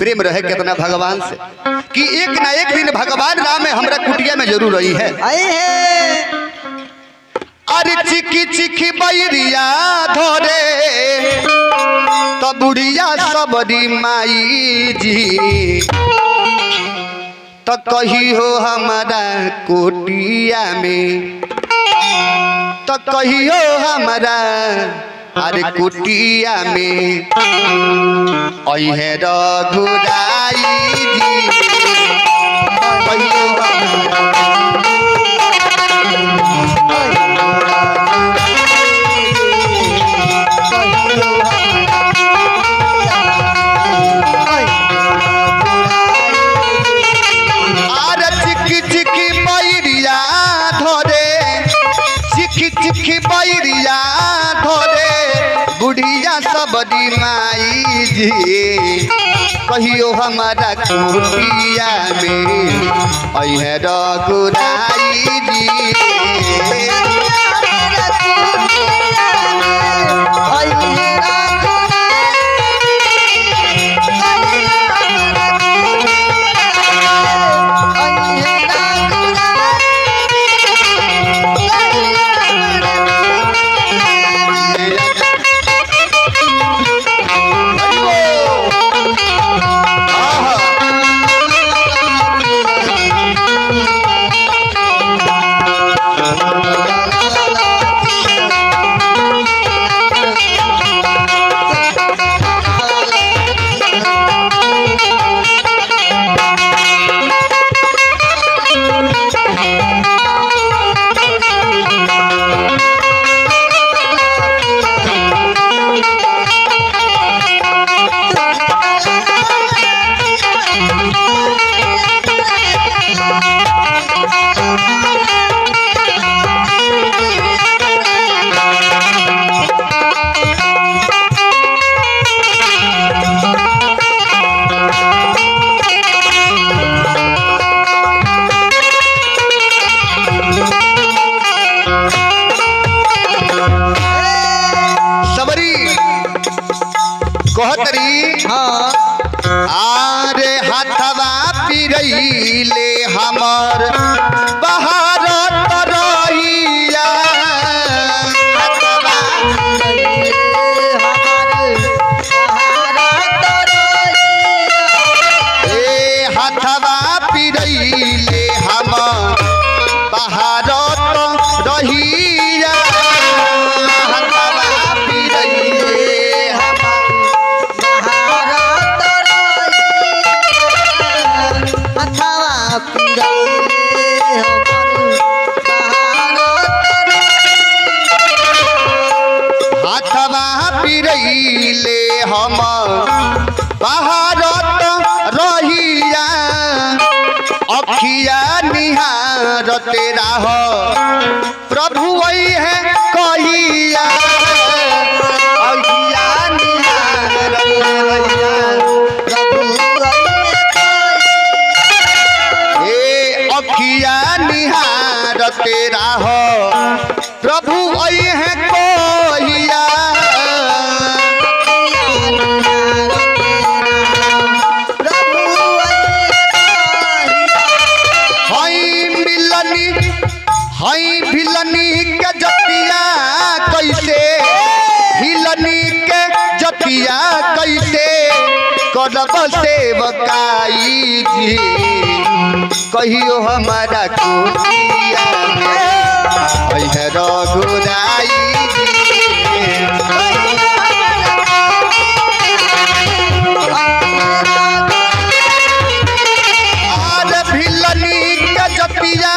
प्रेम रहे कितना भगवान से कि एक ना एक दिन भगवान राम में हमरा कुटिया में जरूर रही है। अरे चिकी चिकी बैरिया धरे तो बुढ़िया सबरी माई जी तो कही हो हमारा कुटिया में तो कही हो हमारा अरे कुटिया में अहे रघुराई जी कहियो चिखी बैरिया धरे बुढ़िया सबरी माई जी कहियो हमारा कुटिया में अहे रघुराई जी आरे हाथवा पिरैले हमर बहार तरैया हाथवा पिरैले हमर बहार तरैया पिरैले हम बहारत रहिया अखिया निहारते राह प्रभु वही है कहिया अखिया निहारते रहिया अखिया निहारते राह प्रभु वही है कहिया हई भिलनी के जतिया कैसे हिलनी के जतिया कैसे करब सेवकाई जी कहियो हमारा कुटिया में अहे रघुराई आर भिलनी के जतिया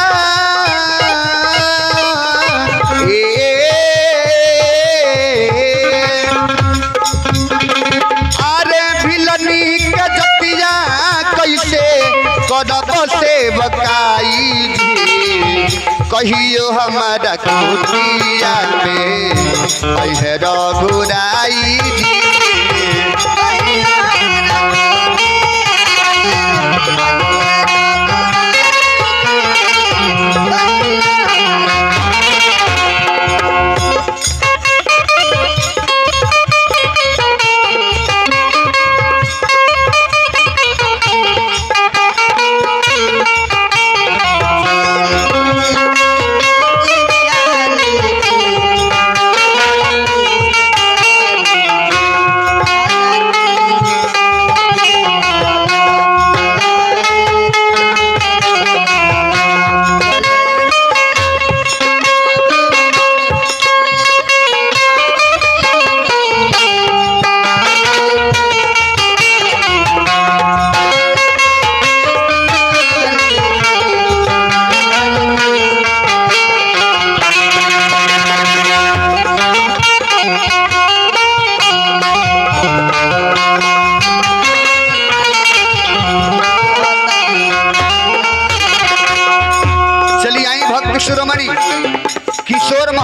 करब सेवकाई जी कहियो हमारा कुटिया में अहे रघुराई जी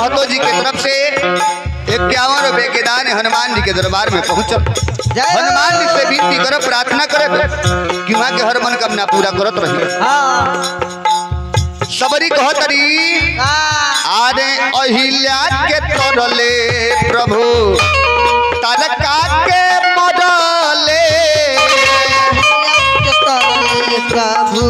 महतो जी के तरफ से 51 रुपए के दान हनुमान जी के दरबार में पहुंचल। हनुमान जी से विनती कर प्रार्थना करे कि वहाँ के हर मनोकामना पूरा करत रही। सबरी कहतरी आरे अहिल्या के तरले प्रभु तारका के मरले प्रभु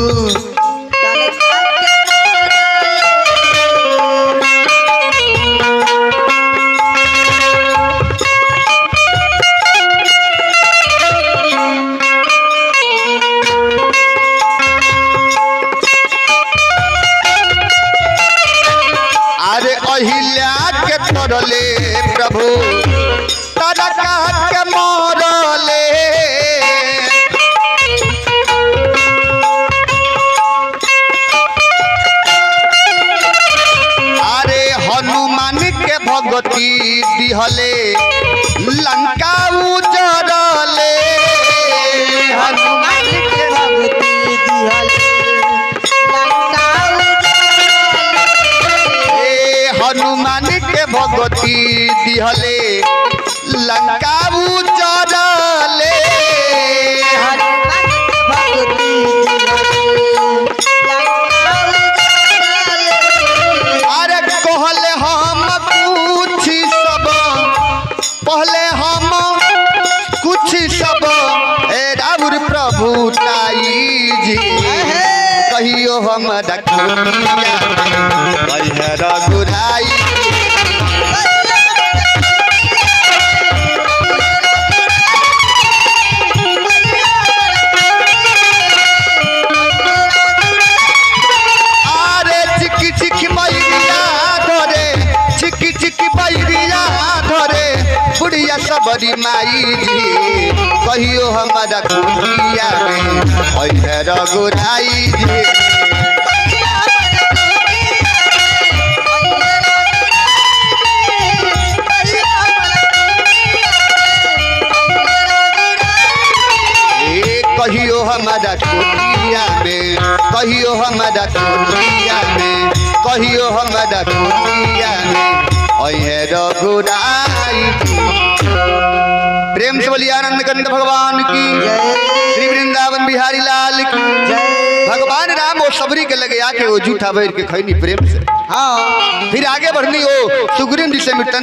अहिल्या के तरले प्रभु तारका के मरले अरे हनुमान के भगती दिहले लंका उजरले हनुमान के भगती दिहले हनुमान के भगती दिहले लंका उजरले अरे कहले हम कुछ सब पहले हम कुछ सब राउर प्रभु ताई जी कहियो हम रघुराई अरे चिकी चिकी बैरिया धरे चिकी चिकी बैरिया धरे बुढ़िया सबरी माई जी कहियो हमारा कुटिया में रघुराई जी कहियो हमारा कुटिया में कहियो हमारा कुटिया में कहियो हमारा कुटिया में रघुराई। प्रेम से बोलिए आनंद कंद भगवान की श्री वृंदावन बिहारी लाल की भगवान राम और सबरी के लगे आके वो जूठा बैठ के खैनी प्रेम से। हाँ फिर आगे बढ़नी हो सुग्रीव जी से मिटन